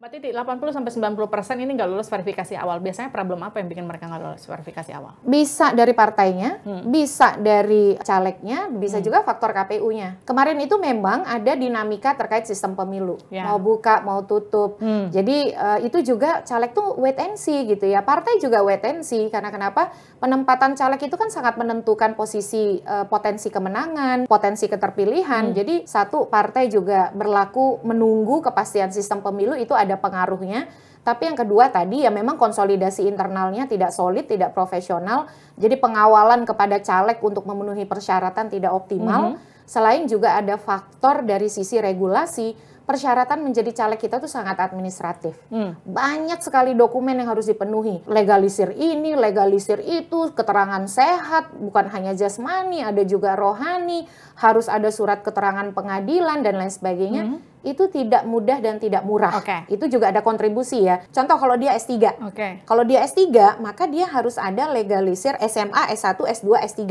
Berarti 80-90% ini nggak lulus verifikasi awal. Biasanya problem apa yang bikin mereka nggak lulus verifikasi awal? Bisa dari partainya, bisa dari calegnya, bisa juga faktor KPU-nya. Kemarin itu memang ada dinamika terkait sistem pemilu. Mau buka, mau tutup. Jadi itu juga caleg tuh wait and see gitu ya. Partai juga wait and see. Karena kenapa? Penempatan caleg itu kan sangat menentukan posisi potensi kemenangan, potensi keterpilihan. Jadi satu, partai juga berlaku menunggu kepastian sistem pemilu itu ada pengaruhnya. Tapi yang kedua tadi ya memang konsolidasi internalnya tidak solid, tidak profesional. Jadi pengawalan kepada caleg untuk memenuhi persyaratan tidak optimal. Selain juga ada faktor dari sisi regulasi, persyaratan menjadi caleg kita tuh sangat administratif. Banyak sekali dokumen yang harus dipenuhi. Legalisir ini, legalisir itu, keterangan sehat, bukan hanya jasmani, ada juga rohani, harus ada surat keterangan pengadilan dan lain sebagainya. Itu tidak mudah dan tidak murah. Itu juga ada kontribusi ya. Contoh kalau dia S3. Kalau dia S3, maka dia harus ada legalisir SMA, S1, S2, S3.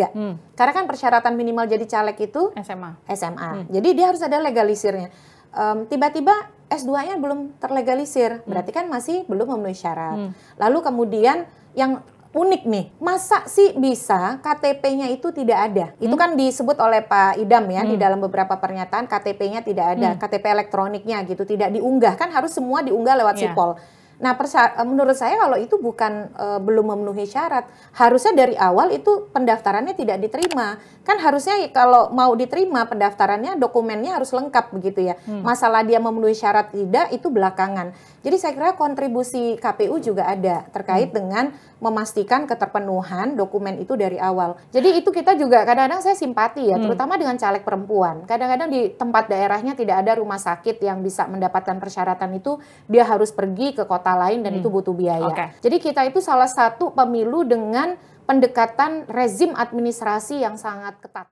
Karena kan persyaratan minimal jadi caleg itu SMA. Jadi dia harus ada legalisirnya. Tiba-tiba S2-nya belum terlegalisir, berarti kan masih belum memenuhi syarat. Lalu kemudian yang unik nih, masa sih bisa KTP-nya itu tidak ada? Itu kan disebut oleh Pak Idam ya, di dalam beberapa pernyataan KTP-nya tidak ada, KTP elektroniknya gitu, tidak diunggah, kan harus semua diunggah lewat sipol. Nah, menurut saya kalau itu bukan belum memenuhi syarat, harusnya dari awal itu pendaftarannya tidak diterima. Kan harusnya kalau mau diterima pendaftarannya, dokumennya harus lengkap begitu ya. Masalah dia memenuhi syarat tidak, itu belakangan. Jadi saya kira kontribusi KPU juga ada terkait dengan memastikan keterpenuhan dokumen itu dari awal. Jadi itu kita juga kadang-kadang saya simpati ya, terutama dengan caleg perempuan. Kadang-kadang di tempat daerahnya tidak ada rumah sakit yang bisa mendapatkan persyaratan itu, dia harus pergi ke kota lain dan itu butuh biaya. Jadi kita itu salah satu pemilu dengan pendekatan rezim administrasi yang sangat ketat.